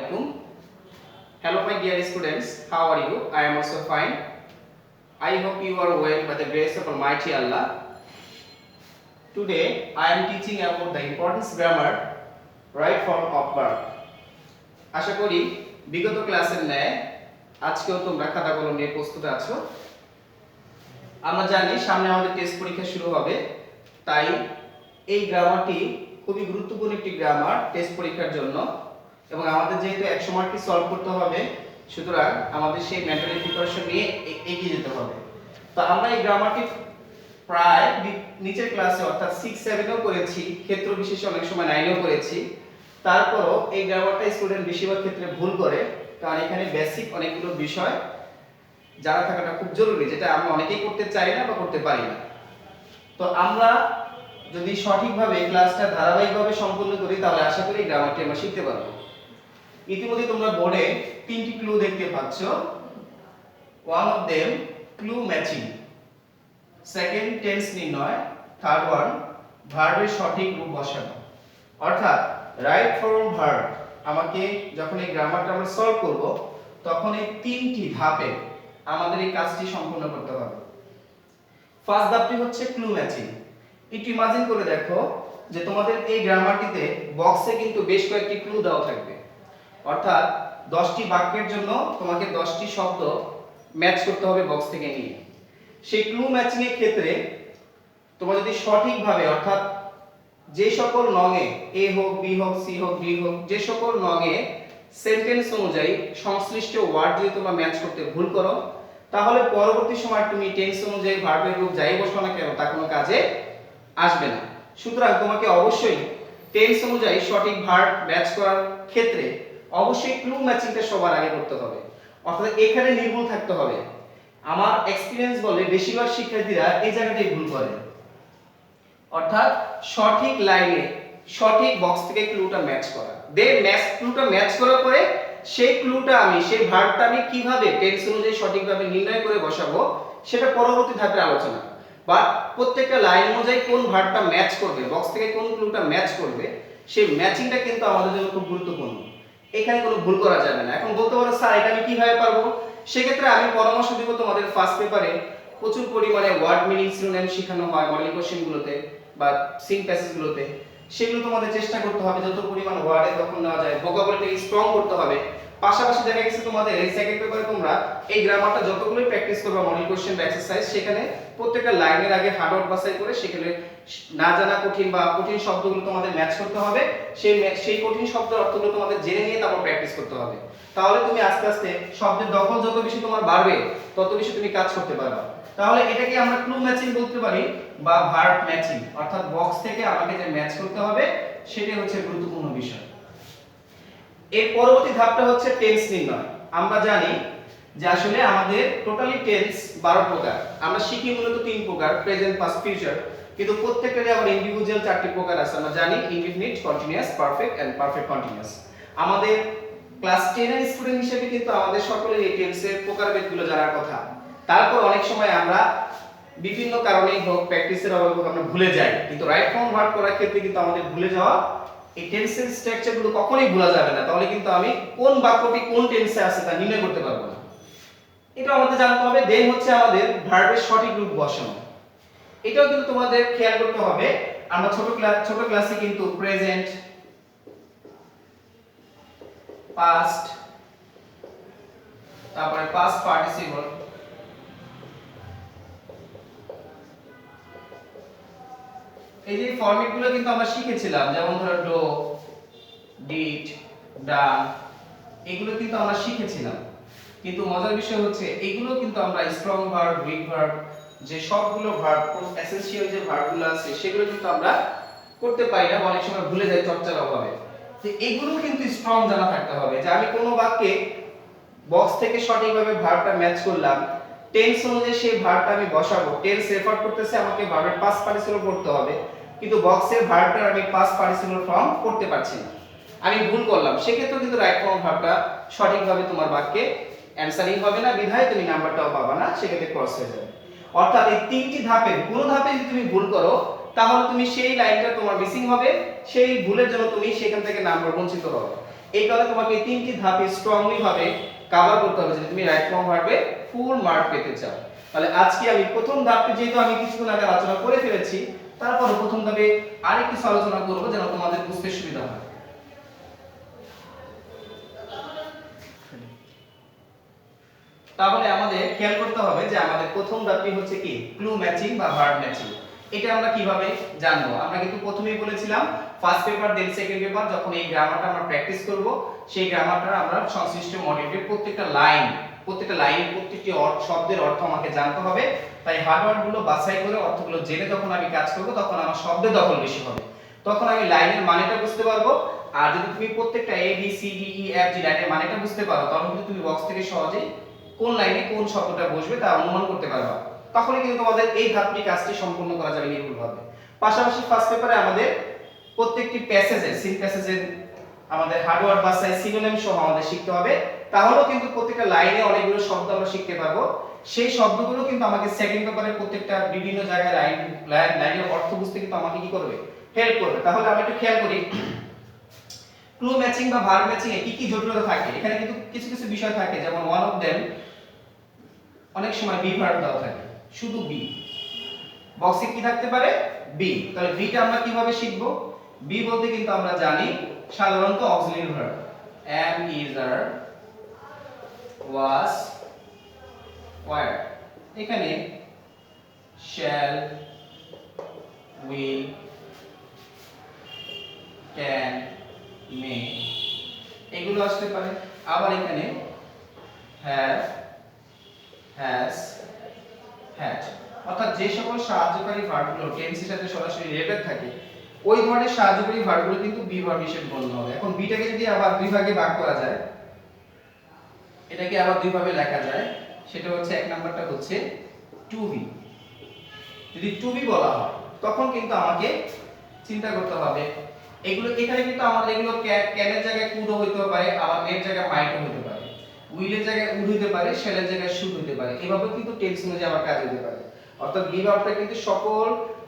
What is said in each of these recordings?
alaikum. Hello my dear students, how are you? I am also fine. I hope you are well by the grace of Almighty Allah. Today I am teaching about the importance grammar, right form of verb. আশা করি বিগত ক্লাসের ন্যায় আজকেও তোমরা খাতা কলম নিয়ে প্রস্তুত আছো। আমরা জানি সামনে আমাদের টেস্ট পরীক্ষা শুরু হবে, তাই এই গ্রামারটি খুবই গুরুত্বপূর্ণ একটি গ্রামার টেস্ট পরীক্ষার জন্য, এবং আমাদের যেহেতু 100 মার্কটি সলভ করতে হবে, সুতরাং আমাদের সেই মেন্টালি প্রিপারেশন নিয়ে এগিয়ে যেতে হবে। তো আমরা এই গ্রামারটি প্রায় নিচের ক্লাসে অর্থাৎ 6 7 এও করেছি, ক্ষেত্র বিশেষে অনেক সময় 9 এও করেছি। তারপরও এই গ্রামারটা স্টুডেন্ট বেশিরভাগ ক্ষেত্রে ভুল করে, কারণ এখানে বেসিক অনেকগুলো বিষয় জানা থাকাটা খুব জরুরি, যেটা আমরা অনেকেই করতে চাই না বা করতে পারি না। তো আমরা যদি সঠিকভাবে ক্লাসটা ধারাবাহিকভাবে সম্পন্ন করি, তাহলে আশা করি গ্রামারটি আমরা শিখতে পারবো। ইতিমধ্যে তোমরা বোর্ডে 3টি ক্লু দেখতে পাচ্ছ। One of them clue matching, second tense নির্ণয়, থার্ড ওয়ান ভার্বের সঠিক রূপ বসানো। অর্থাৎ রাইট ফর্ম ভার্ব আমাকে যখন এই গ্রামারটা আমরা সলভ করব, তখন এই 3টি ধাপে আমাদের এই কাজটি সম্পন্ন করতে হবে। ফার্স্ট ধাপটি হচ্ছে ক্লু ম্যাচিং। একটু ইমাজিন করে দেখো যে তোমাদের এই গ্রামারটিতে বক্সে কিন্তু বেশ কয়েকটি ক্লু দেওয়া থাকবে, অর্থাৎ 10টি বাক্যের জন্য তোমাকে 10টি শব্দ ম্যাচ করতে হবে বক্স থেকে নিয়ে। সেই ক্লু ম্যাচিং এর ক্ষেত্রে তোমরা যদি সঠিকভাবে, অর্থাৎ যে সকল নঙে এ হোক বি হোক সি হোক ডি হোক, যে সকল নঙে সেন্টেন্স অনুযায়ী সংশ্লিষ্ট ওয়ার্ড যদি তোমরা ম্যাচ করতে ভুল করো, তাহলে পরবর্তী সময় তুমি টেন্স অনুযায়ী ভার্বের রূপ যাই বসাও না কেন, তা কোনো কাজে আসবে না। সুতরাং তোমাকে অবশ্যই টেন্স অনুযায়ী সঠিক ভার্ব ম্যাচ করার ক্ষেত্রে অবশ্যই ক্লু ম্যাচিংটা সবার আগে করতে হবে, অর্থাৎ এখানে নির্ভুল থাকতে হবে। আমার এক্সপেরিয়েন্স বলে বেশিরভাগ শিক্ষার্থীরা এই জায়গাটাই ভুল করে, অর্থাৎ সঠিক লাইনে সঠিক বক্স থেকে ক্লুটা ম্যাচ করা। ক্লুটা ম্যাচ করার পরে সেই ক্লুটা সেই ভার্বটা আমি কিভাবে টেন্স অনুযায়ী সঠিকভাবে নির্ণয় করে বসাবো, সেটা পরবর্তী ধাপের আলোচনা। বা প্রত্যেকটা লাইন অনুযায়ী কোন ভার্বটা ম্যাচ করবে, বক্স থেকে কোন ক্লুটা ম্যাচ করবে, সেই ম্যাচিংটা কিন্তু আমাদের জন্য খুব গুরুত্বপূর্ণ। এখানে কোনো ভুল করা যাবে না। এখন বলতে পারো স্যার এটা আমি কিভাবে পারবো? সেক্ষেত্রে আমি পরামর্শ দিব, তোমাদের ফার্স্ট পেপারে প্রচুর পরিমাণে ওয়ার্ড মিনিং সিনোনিম শেখানো হয় মডেল কোশ্চেনগুলোতে বা সিং প্যাসেজগুলোতে। সেগুলো তোমাদের চেষ্টা করতে হবে যত পরিমাণ ওয়ার্ডে তখন নেওয়া যায়, ভোকাবুলারিটাকে স্ট্রং করতে হবে। পাশাপাশি দেখা গেছে তোমাদের এই সেকেন্ড পেপারে তোমরা এই গ্রামারটা যতগুলো প্র্যাকটিস করবে মডেল কোশ্চেন বা এক্সারসাইজ, সেখানে প্রত্যেকটা লাইনের আগে হার্ড ওয়ার্ড বাছাই করে সেখানে না জানা কঠিন বা কঠিন শব্দগুলো তোমাদের ম্যাচ করতে হবে। সেই কঠিন শব্দের অর্থগুলো তোমাদের জেনে নিয়ে তারপর প্র্যাকটিস করতে হবে। তাহলে তুমি আস্তে আস্তে শব্দের দখল যত বেশি তোমার বাড়বে, তত বেশি তুমি কাজ করতে পারবে। তাহলে এটাকে আমরা ক্লু ম্যাচিং বলতে পারি বা ভার্ব ম্যাচিং, অর্থাৎ বক্স থেকে আমাকে যে ম্যাচ করতে হবে সেটাই হচ্ছে গুরুত্বপূর্ণ বিষয়। এর পরবর্তী ধাপটা হচ্ছে টেন্স নির্ণয়। আমরা জানি যে আসলে আমাদের টোটালি টেন্স 12 প্রকার। আমরা শিখি মূলত 3 প্রকার, প্রেজেন্ট, পাস্ট, ফিউচার, কিন্তু প্রত্যেকটারই আবার ইন্ডিভিজুয়াল 4টি প্রকার আছে। আমরা জানি indefinite, continuous, perfect and perfect continuous. আমাদের ক্লাস 10 এর স্টুডেন্ট হিসেবে কিন্তু আমাদের সকলের এই টেন্সের প্রকারভেদগুলো জানার কথা। তারপর অনেক সময় আমরা বিভিন্ন কারণেই হোক, প্র্যাকটিসের অভাবে হোক, আমরা ভুলে যাই। কিন্তু রাইট ফর্ম ভার্ব করার ক্ষেত্রে কিন্তু আমাদের ভুলে যাওয়া এই টেন্সের স্ট্রাকচারগুলো কখনোই ভোলা যাবে না। তাহলে কিন্তু আমি কোন বাক্যটি কোন টেন্সে আছে তা নির্ণয় করতে পারবো না। এটা আমাদের জানতে হবে। দেন হচ্ছে আমাদের ভার্বের সঠিক রূপ বসানো। এটাও কিন্তু তোমাদের খেয়াল করতে হবে। আমরা ছোট ক্লাসে কিন্তু প্রেজেন্ট, পাস্ট, তারপরে পাস্ট পার্টিসিপল, এই যে ফরম্যাটগুলো কিন্তু আমরা শিখেছিলাম, যেমন ধরো ডো, ডিড, ডান, এগুলো কিন্তু আমরা শিখেছিলাম। কিন্তু মজার বিষয় হচ্ছে এগুলো কিন্তু আমরা স্ট্রং ভার্ব, উইক ভার্ব, যে সবগুলো ভার্ব, এসেনশিয়াল যে ভার্বগুলো আছে সেগুলো কিন্তু আমরা করতে পারি না, অনেক সময় ভুলে যাই চর্চার অভাবে। তো এগুলো কিন্তু স্ট্রং জানা থাকতে হবে যে আমি কোনো বাক্যে বক্স থেকে সঠিকভাবে ভার্বটা ম্যাচ করলাম, টেন্স অনুযায়ী সেই ভার্বটা আমি বসাবো। টেন্স রেফার করতেছে আমাকে ভার্বের পাস্ট পার্টিসিপল করতে হবে, কিন্তু বক্সের ভার্বটার আমি পাস্ট পার্টিসিপল ফর্ম করতে পারছি না, আমি ভুল করলাম। সেক্ষেত্রে কিন্তু রাইট ফর্ম ভার্বটা সঠিকভাবে তোমার বাক্যে অ্যানসারিং হবে না, বিধায় তুমি নাম্বারটাও পাবা না, সেক্ষেত্রে ক্রস হয়ে যাবে। অর্থাৎ এই 3টি ধাপে কোনো ধাপে যদি তুমি ভুল করো, তাহলে তুমি সেই লাইনটা তোমার মিসিং হবে, সেই ভুলের জন্য তুমি সেখান থেকে নাম্বার বঞ্চিত হবে। এই কারণে তোমাকে এই তিনটি ধাপে স্ট্রংলি ভাবে কভার করতে হবে যদি তুমি রাইট ফর্ম ভার্বে ফুল মার্ক পেতে চাও। তাহলে আজকে আমি প্রথম ধাপটি যেহেতু আমি কিছুক্ষণ আগে আলোচনা করে ফেলেছি, তারপর প্রথম ধাপে আরেকটু আলোচনা করব যেন তোমাদের বুঝতে সুবিধা হয়। তাহলে আমাদের খেয়াল করতে হবে যে আমাদের প্রথম ধাপটি হচ্ছে কি ক্লু ম্যাচিং বা ভার্ব ম্যাচিং। এটা আমরা কিভাবে জানবো? আমরা কিন্তু প্রথমেই বলেছিলাম first paper then second paper যখন এই গ্রামারটা আমরা প্র্যাকটিস করব, সেই গ্রামারটা আমরা সংশ্লিষ্ট মডিউলের প্রত্যেকটা লাইন প্রত্যেকটি শব্দের অর্থ আমাকে জানতে হবে। তাই হার্ড ওয়ার্ডগুলো বাছাই করে অর্থগুলো জেনে যখন আমি কাজ করব তখন আমার শব্দের দখল বেশি হবে, তখন আমি লাইনের মানেটা বুঝতে পারবো। আর যদি তুমি প্রত্যেকটা A B C D E F G লাইনের মানেটা বুঝতে পারো তখন কিন্তু তুমি বক্স থেকে সহজেই কোন লাইনে কোন শব্দটা বসবে তা অনুমান করতে পারবা। তখনই কিন্তু তোমাদের এই ধাপটি কাজটি সম্পূর্ণ করা যাবে নির্ভুলভাবে। পাশাপাশি ফার্স্ট পেপারে আমাদের প্রত্যেকটি প্যাসেজে সিন প্যাসেজে আমাদের হার্ড ওয়ার্ড বাছাই সিনোনিম সহ আমাদের শিখতে হবে। তাহলেও কিন্তু প্রত্যেকটা লাইনে অনেকগুলো শব্দ আমরা শিখতে পারবো। সেই শব্দগুলো কিন্তু আমাকে সেকেন্ড পেপারে প্রত্যেকটা বিভিন্ন জায়গায় লাইনের অর্থ বুঝতে কিন্তু আমাকে কি করবে, হেল্প করবে। তাহলে আমরা একটু খেয়াল করি ক্লু ম্যাচিং বা ভার্ব ম্যাচিং এ কি কি জটিলতা থাকে। এখানে কিন্তু কিছু কিছু বিষয় থাকে, যেমন ওয়ান অফ देम অনেক সময় বি ভার্ব দেওয়া থাকে, শুধু বি। বক্সে কি থাকতে পারে, বি। তাহলে বিটা আমরা কিভাবে শিখব? বি বলতে কিন্তু আমরা জানি সাধারণত auxiliary verb am is are was were। এখানে shall will can may এগুলো আসতে পারে। আবার এখানে have has had, অর্থাৎ যে সকল সাহায্যকারী ভার্বগুলো টেন্সের সাথে সরাসরি রিলেটেড থাকে ওই ধরনের সাহায্যকারী ভার্বগুলো কিন্তু বি ভার্ব হিসেবে গণ্য হবে। এখন বিটাকে যদি আবার দুই ভাগে ভাগ করা যায়, এটাকে আবার দুই ভাবে লেখা যায়, সেটা হচ্ছে এক নাম্বারটা হচ্ছে টু বি। যদি টু বি বলা হয় তখন কিন্তু আমাকে চিন্তা করতে হবে এগুলো, এখানে কিন্তু আমাদের এগুলো ক্যানের জায়গায় কুড হইতে পারে, আবার মের জায়গায় মাইট হইতে পারে, উইলের জায়গায় উড হইতে পারে, শেলের জায়গায় শুড হইতে পারে। এভাবে কিন্তু টেন্স অনুযায়ী আবার কাজ হইতে পারে। অর্থাৎ বি ভার্বটা কিন্তু সকল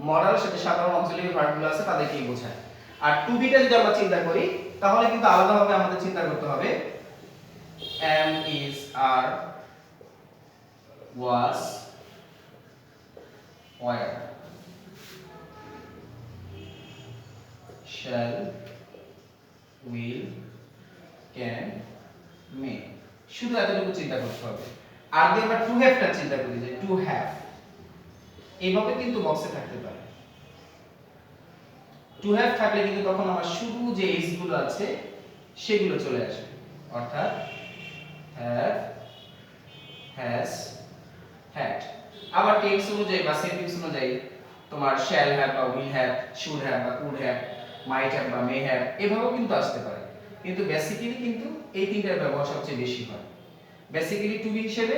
মডাল সাথে সাধারণ অক্সিলারি ভার্বগুলো আছে তাদেরকেই বোঝায়। আর টু বিটা যদি আমরা চিন্তা করি তাহলে কিন্তু আলাদাভাবে আমাদের চিন্তা করতে হবে am is are was were shall will can may, শুধু এতটুকু চিন্তা করতে হবে। আর যদি আমরা টু হ্যাভটা চিন্তা করি যে টু হ্যাভ, এইভাবে কিন্তু বক্সে থাকতে পারে। টু হ্যাভ থাকলে কিন্তু তখন আমার শুধু যে এস গুলো আছে সেগুলো চলে আসবে, অর্থাৎ হ্যাভ হ্যাজ হ্যাড। আবার টেন্স অনুযায়ী বা সেন্টেন্স অনুযায়ী তোমার শ্যাল হ্যাভ বা উইল হ্যাভ, শুড হ্যাভ বা কুড হ্যাভ, মাইট হ্যাভ বা মে হ্যাভ এভাবেও কিন্তু আসতে পারে। কিন্তু বেসিক্যালি কিন্তু এই তিনটার ব্যবহার সবচেয়ে বেশি হয়। বেসিক্যালি টু বি হিসেবে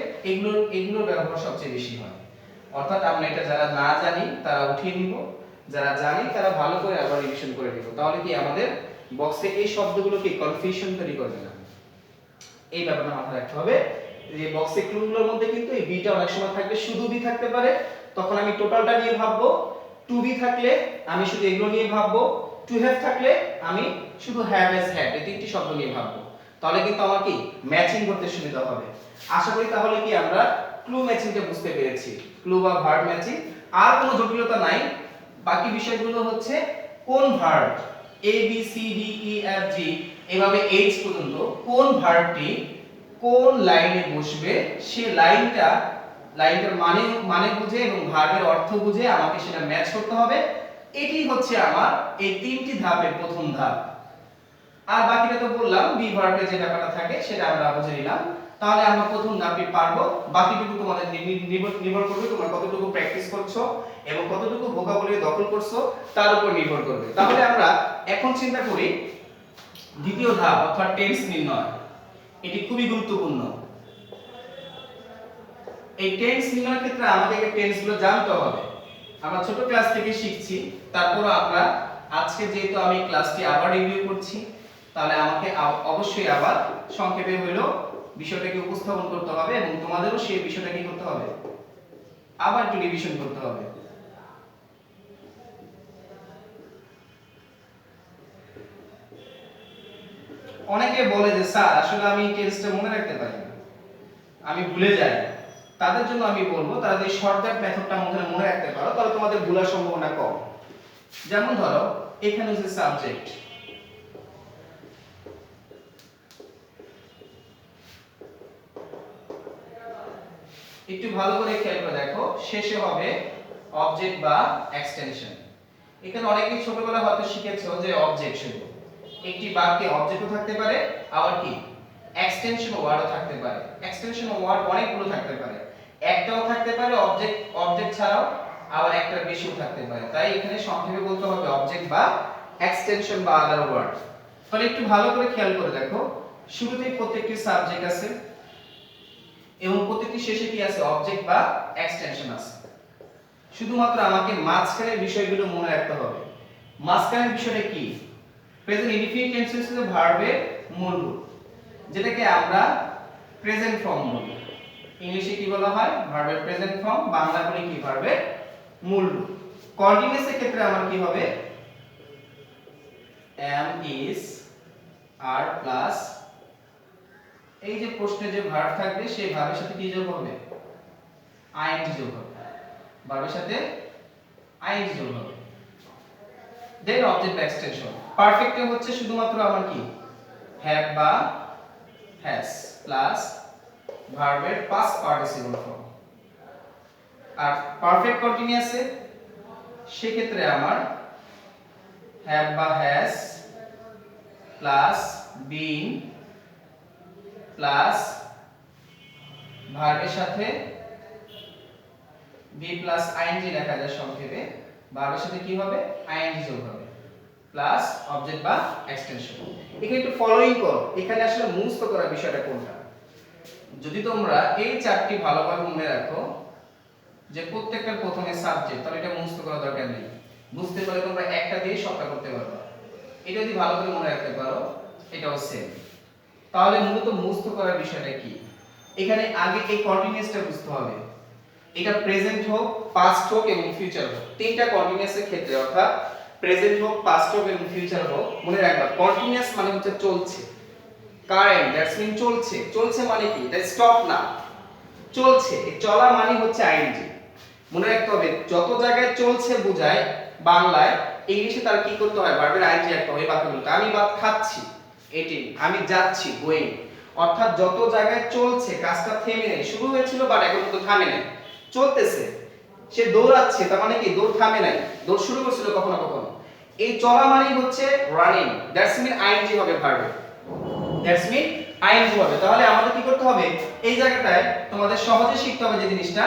এগুলোর ব্যবহার সবচেয়ে বেশি হয়। অর্থাৎ আমরা এটা যারা না জানি তারা উঠিয়ে নিব, যারা জানি তারা ভালো করে আবার রিভিশন করে নিব। তাহলে কি আমাদের বক্সে এই শব্দগুলোকে কনফিউশন তৈরি করবে না। এই ব্যাপারটা মাথায় রাখতে হবে যে বক্সে ক্লুগুলোর মধ্যে কিন্তু এই বিটা অনেক সময় থাকবে, শুধু বি থাকতে পারে, তখন আমি টোটালটা নিয়ে ভাববো। টু বি থাকলে আমি শুধু এগুলো নিয়ে ভাববো। টু হ্যাভ থাকলে আমি শুধু হ্যাভ হ্যাজ হ্যাড এই তিনটি শব্দ নিয়ে ভাববো। তাহলে কিন্তু আমার কি ম্যাচিং করতে সুবিধা হবে। আশা করি তাহলে কি আমরা ক্লু ম্যাচিংটা বুঝতে পেরেছি, ক্লু বা ভার্ব ম্যাচিং। আর কোনো জটিলতা নাই। বাকি বিষয়গুলো হচ্ছে কোন verb A B C D E F G এভাবে এইচ পর্যন্ত কোন ভার্বটি কোন লাইনে বসবে, সে লাইনটার মানে বুঝে এবং ভার্বের অর্থ বুঝে আমাকে সেটা ম্যাচ করতে হবে। এটি হচ্ছে আমার এই তিনটি ধাপের প্রথম ধাপ। আর বাকিটা তো বললাম বি ভার্বের যে ব্যাপারটা থাকে সেটা আমরা বুঝে নিলাম। তাহলে আমরা প্রথম ধাপটি পারবো, বাকিটুকু তোমাদের নির্ভর করবে তোমরা কতটুকু প্র্যাকটিস করছো এবং কতটুকু ভোকাবুলারি দখল করছো তার উপর নির্ভর করবে। তাহলে আমরা এখন চিন্তা করি দ্বিতীয় ধাপ অর্থাৎ টেন্স নির্ণয়। এটি খুবই গুরুত্বপূর্ণ। এই টেন্স নির্ণয়ের ক্ষেত্রে আমাদেরকে টেন্সগুলো জানতে হবে। আমরা ছোট ক্লাস থেকে শিখছি, তারপর আমরা আজকে যেহেতু আমি ক্লাসটি আবার রিভিউ করছি তাহলে আমাকে অবশ্যই আবার সংক্ষেপে হইলো বিষয়টাকে উপস্থাপন করতে হবে এবং তোমাদেরও সেই বিষয়টা কি করতে হবে, আবার একটু রিভিশন করতে হবে। অনেকে বলে যে স্যার আসলে আমি টেন্সটা মনে রাখতে পারি না, আমি ভুলে যাই। তাদের জন্য আমি বলবো তারা যদি শর্টকাট মেথডটা মনে রাখতে পারো তাহলে তোমাদের ভুলার সম্ভাবনা কম। যেমন ধরো এখানে হচ্ছে সাবজেক্ট, একটু ভালো করে খেয়াল করে দেখো, শেষে হবে অবজেক্ট বা এক্সটেনশন। এখানে অনেকেই ছোটবেলা হয়তো শিখেছো যে অবজেক্ট শুধু একটি বাক্যে অবজেক্টও থাকতে পারে, আবার কি এক্সটেনশন ওয়ার্ডও থাকতে পারে। এক্সটেনশন ওয়ার্ড অনেকগুলো থাকতে পারে, একটাও থাকতে পারে অবজেক্ট অবজেক্ট ছাড়াও, আবার একটা বেশিও থাকতে পারে। তাই এখানে সংক্ষেপে বলতে হবে অবজেক্ট বা এক্সটেনশন বা আদার ওয়ার্ড। তাহলে একটু ভালো করে খেয়াল করে দেখো, শুরুতেই প্রত্যেকটি সাবজেক্ট আছে এবং প্রত্যেকটি শেষে কি আছে অবজেক্ট বা এক্সটেনশন আছে। শুধুমাত্র আমাকে মাঝখানের বিষয়গুলো মনে রাখতে হবে। মাঝখানের বিষয়টা কি? প্রেজেন্ট ইনডিফিনিট টেন্স হচ্ছে ভার্বের মূল রূপ, যেটাকে আমরা প্রেজেন্ট ফর্ম বলি। ইংলিশে কি বলা হয়? ভার্বের প্রেজেন্ট ফর্ম, বাংলা বলি কি ভার্বের মূল রূপ। কন্টিনিউয়াস এর ক্ষেত্রে আমার কি হবে? am is are প্লাস এই যে প্রশ্নে যে ভার্ব থাকবে সেই ভার্বের সাথে কি যোগ হবে? ing যোগ হবে। ভার্বের সাথে ing যোগ হবে। Then object extension. পারফেক্ট এ হচ্ছে শুধুমাত্র আমার কি have বা has প্লাস ভার্বের পাস্ট পার্টিসিপল ফর্ম। আর পারফেক্ট কন্টিনিউয়াস এ সেক্ষেত্রে আমার have বা has প্লাস being প্লাস ভার্বের সাথে be প্লাস ing লেখা যায় সংক্ষেপে। ভার্বের সাথে কি হবে? ing যোগ হবে প্লাস অবজেক্ট বা এক্সটেনশন। এখানে একটু ফলোইং করো, এখানে আসলে মুখস্থ করার বিষয়টা কোনটা। যদি তোমরা এই চারটি ভালোভাবে মনে রাখো যে প্রত্যেকটার প্রথমে সাবজেক্ট, তাহলে এটা মুখস্থ করার দরকার নেই। বুঝতে পারলে তোমরা একটা দিয়ে সবটা করতে পারবে। এটা যদি ভালো করে মনে রাখতে পারো এটাও সেম। তাহলে মূলত মুখস্থ করার বিষয়টা কি? এখানে আগে এই কন্টিনিউয়াসটা বুঝতে হবে। এটা প্রেজেন্ট হোক, পাস্ট হোক এবং ফিউচার হোক, তিনটা কন্টিনিউয়াসের ক্ষেত্রে অর্থাৎ প্রেজেন্ট হোক, পাস্ট হোক এবং ফিউচার হোক, মনে রাখবা কন্টিনিউয়াস মানে হচ্ছে চলছে। কারেন্ট দ্যাটস মিন চলছে। চলছে মানে কি? দ্যাট স্টপ না, চলছে। এই চলা মানে হচ্ছে আইএনজি। মনে রাখতে হবে যত জায়গায় চলছে বোঝায় বাংলায়, ইংলিশে তার কি করতে হয়? ভার্বের আইএনজি একটা হয় বাক্যগুলোতে। আমি ভাত খাচ্ছি, এটিং। আমি যাচ্ছি, গোয়িং। অর্থাৎ যত জায়গায় চলছে, কাজটা থেমে নেই, শুরু হয়েছিল বাট এখন তো থামে নাই, চলতেছে। সে দৌড়াচ্ছে, তার মানে কি দৌড় থামে নাই, দৌড় শুরু করেছিল কখনো কখনো। এই চলা মানে হচ্ছে রানিং, দ্যাটস মিন আইএনজি হবে ভার্বে, দ্যাটস মিন আইএনজি হবে। তাহলে আমাদের কি করতে হবে? এই জায়গাটায় তোমাদের সহজে শিখতে হবে যে জিনিসটা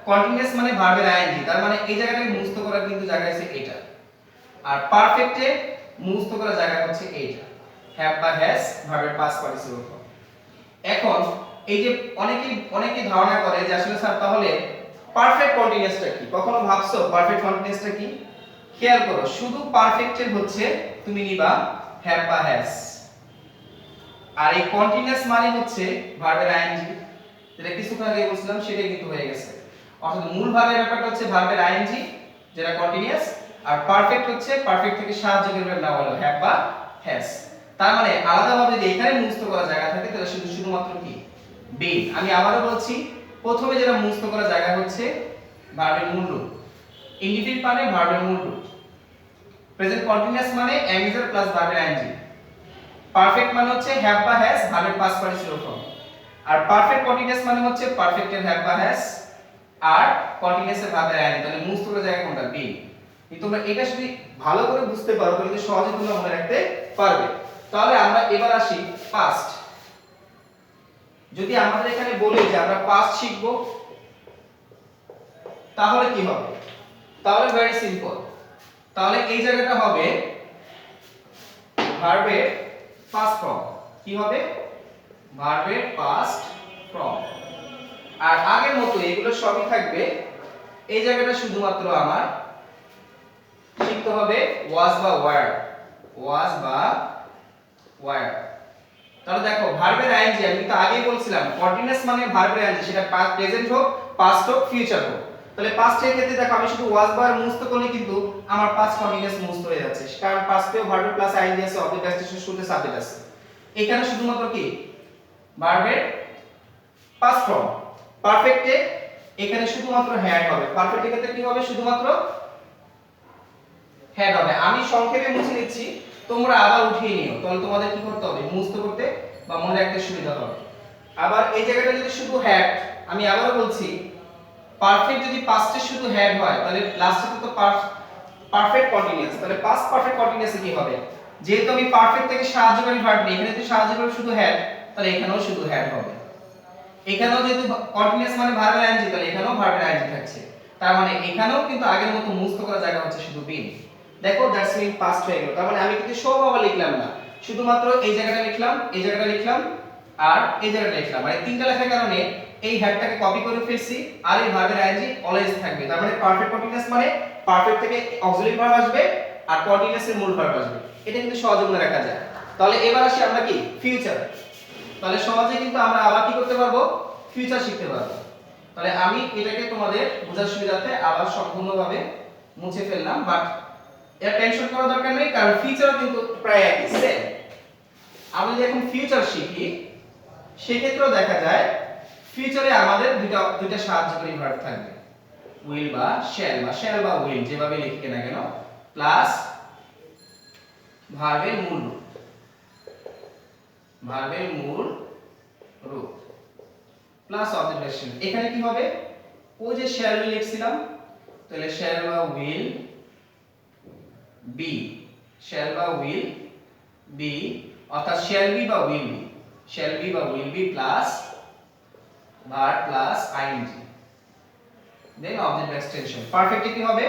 কন্টিনিউয়াস মানে ভার্বের আইএনজি, তার মানে এই জায়গাটায় মুখস্থ করার কিন্তু জায়গা আছে এটা। আর পারফেক্টে মুখস্থ করার জায়গা হচ্ছে এইটা, হ্যাভ বা হ্যাজ ভার্বের পাস্ট পার্টিসিপল ফর্ম। এখন এই যে অনেকেই ধারণা করে যে আসলে স্যার তাহলে পারফেক্ট কন্টিনিউয়াসটা কি? কখনো ভাবছো পারফেক্ট কন্টিনিউয়াসটা কি? খেয়াল করো, শুধু পারফেক্টের হচ্ছে তুমি নিবা হ্যাভ বা হ্যাজ, আর এই কন্টিনিউয়াস মানে হচ্ছে ভার্বের আইএনজি, যেটা কিছুক্ষণ আগে বলছিলাম সেটাই কিন্তু হয়ে গেছে। অর্থাৎ মূল ভাবের ব্যাপারটা হচ্ছে ভার্বের আইএনজি যেটা কন্টিনিউয়াস, আর পারফেক্ট হচ্ছে পারফেক্ট থেকে সাহায্যকারী ভার্ব নেওয়া হলো হ্যাভ বা হ্যাজ। তার মানে আলাদাভাবে যদি এখানে মুখস্থ করার জায়গা থাকে তাহলে শুধুমাত্র কি বিং। আমি আবারো বলছি, প্রথমে যেটা মুখস্থ করার জায়গা হচ্ছে ভার্বের মূল রূপ, ইনডিফিনিট মানে ভার্বের মূল রূপ, প্রেজেন্ট কন্টিনিউয়াস মানে am is প্লাস ভার্বের আইএনজি, পারফেক্ট মানে হচ্ছে হ্যাভ বা হ্যাজ ভার্বের পাস্ট পার্টিসিপল ফর্ম, আর পারফেক্ট কন্টিনিউয়াস মানে হচ্ছে পারফেক্টের হ্যাভ বা হ্যাজ আর কন্টিনিউয়াসের ভার্বের আইএনজি। তাহলে মুখস্থ করার জায়গা কোনটা? বিং। কিন্তু তোমরা এটা যদি ভালো করে বুঝতে পারো তাহলে কিন্তু সহজে তোমরা মনে রাখতে পারবে। তাহলে আমরা এবার আসি পাস্ট। যদি আমাদের এখানে বলি যে আমরা পাস্ট শিখব তাহলে কি হবে? তাহলে ভেরি সিম্পল, তাহলে এই জায়গাটা হবে ভার্বের পাস্ট ফর্ম। কি হবে? ভার্বের পাস্ট ফর্ম। আর আগের মতো এগুলো সবই থাকবে। এই জায়গাটা শুধুমাত্র আমার শিখতে হবে ওয়াজ বা ওয়্যার, ওয়াজ বা ওয়্যার। তাহলে দেখো ভার্বের আইএনজি আমি তো আগেই বলছিলাম কন্টিনিউয়াস মানে ভার্বের আইএনজি, সেটা পাস্ট প্রেজেন্ট হোক, পাস্ট হোক, ফিউচার হোক। তাহলে পাস্টের ক্ষেত্রে দেখো আমি শুধু ওয়াজ বা মুখস্থ করলে কিন্তু আমার পাস্ট কন্টিনিউয়াস মুখস্থ হয়ে যাচ্ছে, কারণ পাস্টেও ভার্বের প্লাস আইএনজি আছে, অবজেক্ট এক্সটেনশন শুরুতে সাবজেক্ট আছে। এখানে শুধুমাত্র কি ভার্বের পাস্ট ফর্ম। পারফেক্টে এখানে শুধুমাত্র হ্যাড হবে, পারফেক্টের ক্ষেত্রে কি হবে শুধুমাত্র হ্যাড হবে। আমি সংক্ষেপে মুছে দিচ্ছি, তোমরা আবার উঠিয়ে নিও, তাহলে তোমাদের কি করতে হবে মুছতে করতে বা মনে রাখতে সুবিধা হবে। আবার এই জায়গাটা যদি শুধু হ্যাড, আমি আবারও বলছি পারফেক্ট যদি পাস্টে শুধু হ্যাড হয় তাহলে লাস্টে তো পারফেক্ট কন্টিনিউয়াস, তাহলে পাস্ট পারফেক্ট কন্টিনিউয়াসে কি হবে, যেহেতু আমি পারফেক্ট থেকে সাহায্যকারী ভার্ব নিই, এখানে তো সাহায্যকারী শুধু হ্যাড, তাহলে এখানেও শুধু হ্যাড হবে। এখানেও যেহেতু কন্টিনিউয়াস মানে ভার্বের আইএনজি, তাহলে এখানেও ভার্বের আইএনজি থাকছে, তার মানে এখানেও কিন্তু আগের মতো মুক্ত করা জায়গা হচ্ছে শুধু বিন। দেখো দ্যাটস মিন পাস্ট হয়ে গেল, তার মানে আমি কিন্তু সব আবার লিখলাম না, শুধুমাত্র এই জায়গাটা লিখলাম, এই জায়গাটা লিখলাম আর এই জায়গাটা লিখলাম, মানে তিনটা লেখার কারণে এই হ্যাডটাকে কপি করে ফেলছি আর এই ভার্বের আইএনজি অলওয়েজ থাকবে। তার মানে পারফেক্ট কন্টিনিউয়াস মানে পারফেক্ট থেকে অক্সিলারি ভার্ব আসবে আর কন্টিনিউয়াস এর মূল ভার্ব আসবে, এটা কিন্তু সহজে মনে রাখা যায়। তাহলে এবার আসি আমরা কি ফিউচার, তাহলে সহজে কিন্তু আমরা আবার কি করতে পারবো ফিউচার শিখতে পারবো। তাহলে আমি এটাকে তোমাদের বোঝার সুবিধার্থে আবার সম্পূর্ণভাবে মুছে ফেললাম, বাট এর টেনশন করার দরকার নেই কারণ ফিউচারও কিন্তু প্রায় একই সেম। আমি যদি এখন ফিউচার শিখি সেক্ষেত্রেও দেখা যায় ফিউচারে আমাদের দুইটা সাহায্যকারী ভার্ব থাকবে, উইল বা শ্যাল বা উইল যেভাবে লিখি না কেন, প্লাস ভার্বের মূল রূপ প্লাস অবজেক্ট অ্যাকশন। এখানে কি হবে ওই যে শ্যাল উইল লিখছিলাম, তাহলে শ্যাল বা উইল বি, শ্যাল বা উইল বি অর্থাৎ শ্যাল বি বা will be plus verb plus ING then object extension. পারফেক্টে কি হবে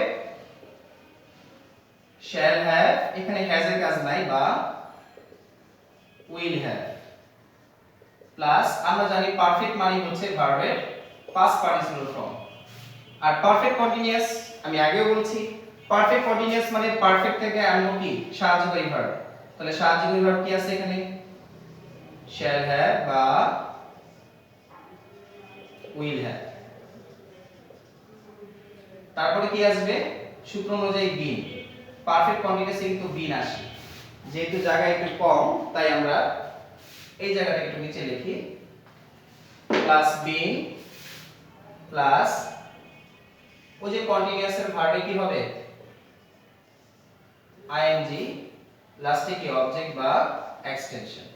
শ্যাল হ্যাভ, এখানে হ্যাজ এর কাজ নাই, বা উইল হ্যাভ প্লাস আমরা জানি পারফেক্ট মানে হচ্ছে ভার্বের পাস্ট পার্টিসিপল ফর্ম। আর পারফেক্ট কন্টিনিউয়াস আমি আগেও বলছি পারফেক্ট কন্টিনিউয়াস মানে পারফেক্ট থেকে আনবো কি সাহায্যকারী ভার্ব, তাহলে সাহায্যকারী ভার্ব কি আছে এখানে শ্যাল হ্যাভ বা উইল হ্যাভ, তারপরে কি আসবে সূত্র অনুযায়ী বিন। পারফেক্ট কন্টিনিউয়াসে কিন্তু বিন আসে, যেহেতু জায়গা একটু কম তাই আমরা এই জায়গাটা একটু নিচে লিখি, প্লাস বিন প্লাস ওই যে কন্টিনিউয়াস এর ভার্বে কি হবে আইএনজি, লাস্টে কি অবজেক্ট বা এক্সটেনশন।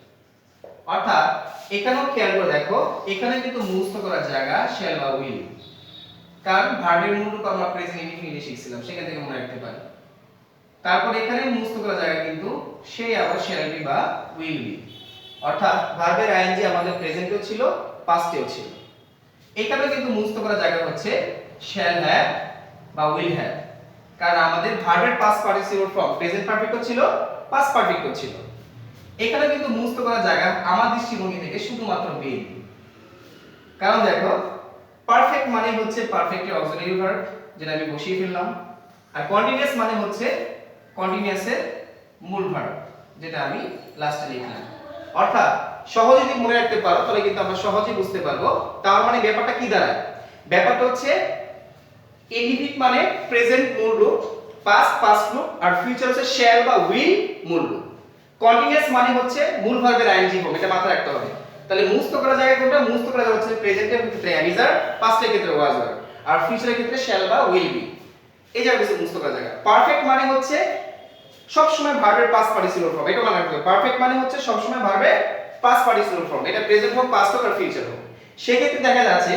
অর্থাৎ এখানেও খেয়াল করে দেখো এখানে কিন্তু মুক্ত করার জায়গা শ্যাল বা উইল, কারণ ভার্বের মূল রূপ আমরা প্রেজেন্ট ইনডিফিনিটে শিখছিলাম সেখান থেকে মনে রাখতে পারি। তারপর এখানে মুক্ত করা জায়গা কিন্তু সেই আবার শ্যাল বি বা উইল বি, অর্থাৎ ভার্বের আইএনজি আমাদের প্রেজেন্টেও ছিল পাস্টেও ছিল। এখানে কিন্তু মুক্ত করা জায়গা হচ্ছে শ্যাল হ্যাভ বা উইল হ্যাভ, কারণ আমাদের ভার্বের পাস্ট পার্টিসিপল ফর্ম প্রেজেন্ট পারফেক্টও ছিল পাস্ট পারফেক্টও ছিল। এখানে কিন্তু মুক্ত করা জায়গা আমার দৃষ্টিভঙ্গি থেকে শুধুমাত্র বিন, কারণ দেখো পারফেক্ট মানে হচ্ছে পারফেক্টের অক্সিলারি ভার্ব যেটা আমি বসিয়ে ফেললাম, আর কন্টিনিউয়াস মানে হচ্ছে কন্টিনিউয়াসের মূল ভার্ব যেটা আমি লাস্টে লিখলাম। অর্থাৎ সহজে যদি মনে রাখতে পারো তাহলে কিন্তু আমরা সহজেই বুঝতে পারবো। তার মানে ব্যাপারটা কি দাঁড়ায়, ব্যাপারটা হচ্ছে ইনডিফিনিট মানে প্রেজেন্ট মূল রূপ, পাস্ট রূপ, আর ফিউচার হচ্ছে শ্যাল বা উইল মূল রূপ। কন্টিনিউয়াস মানে হচ্ছে মূল ভার্বের আইএনজি ফর্ম, এটা মাথায় রাখতে হবে। তাহলে মুক্ত করা জায়গা কোনটা, মুক্ত করা জায়গা হচ্ছে প্রেজেন্টের ক্ষেত্রে am is are, পাস্টের ক্ষেত্রে was were, আর ফিউচারের ক্ষেত্রে shall বা will be, এই জায়গাটা হচ্ছে মুক্ত করা জায়গা। পারফেক্ট মানে হচ্ছে সব সময় ভার্বের পাস্ট পার্টিসিপল ফর্ম, এটা মনে রাখতে হবে। পারফেক্ট মানে হচ্ছে সব সময় ভার্বের পাস্ট পার্টিসিপল ফর্ম, এটা প্রেজেন্ট হোক পাস্ট হোক আর ফিউচার হোক। সেক্ষেত্রে দেখা যাচ্ছে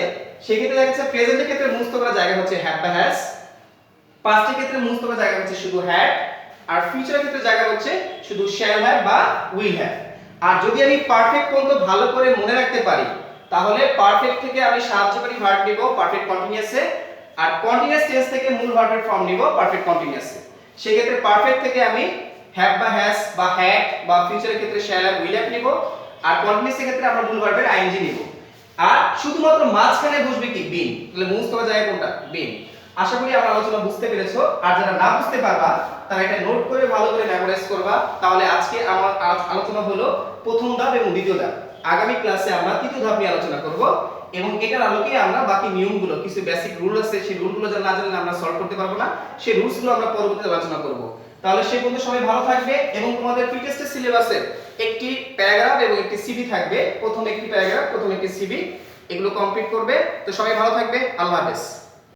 প্রেজেন্টের ক্ষেত্রে মুক্ত করা জায়গা হচ্ছে হ্যাভ বা হ্যাজ, পাস্টের ক্ষেত্রে মুক্ত করা জায়গা হচ্ছে শুধু হ্যাড, আর ফিউচারের ক্ষেত্রে জায়গা হচ্ছে শুধু শ্যাল হ্যাভ বা উইল হ্যাভ। আর যদি আমি পারফেক্ট পর্যন্ত ভালো করে মনে রাখতে পারি তাহলে পারফেক্ট থেকে আমি সাহায্যকারী ভার্ব নিব পারফেক্ট কন্টিনিউয়াসে, আর কন্টিনিউয়াস টেন্স থেকে মূল ভার্বের ফর্ম নিব পারফেক্ট কন্টিনিউয়াসে। সেই ক্ষেত্রে পারফেক্ট থেকে আমি হ্যাভ বা হ্যাজ বা হ্যাড বা ফিউচারের ক্ষেত্রে শ্যাল হ্যাভ উইল হ্যাভ নিব, আর কন্টিনিউয়াসের ক্ষেত্রে আমরা মূল ভার্বের আইএনজি নিব। আর শুধুমাত্র মাঝখানে বসবে কি বিন, তাহলে মুক্ত করা জায়গা কোনটা বিন। আশা করি আমার আলোচনা বুঝতে পেরেছো, আর যারা না বুঝতে পারবা তারা এটা নোট করে ভালো করে মেমোরাইজ করবা। তাহলে আজকে আমার আলোচনা হলো প্রথম ধাপ এবং দ্বিতীয় ধাপ, আগামী ক্লাসে আমরা তৃতীয় ধাপ নিয়ে আলোচনা করব, এবং এটার আলোকে আমরা বাকি নিয়মগুলো কিছু বেসিক রুল আছে সেই রুলগুলো না জানলে আমরা সলভ করতে পারবো না, সেই রুলসগুলো আমরা পরবর্তীতে আলোচনা করব। তাহলে সেই পর্যন্ত সবাই ভালো থাকবে এবং তোমাদের প্রি টেস্টের সিলেবাসে একটি প্যারাগ্রাফ এবং একটি সিভি থাকবে, প্রথম একটি প্যারাগ্রাফ প্রথম একটি সিভি, এগুলো কমপ্লিট করবে। তো সবাই ভালো থাকবে, আল্লাহ হাফেজ।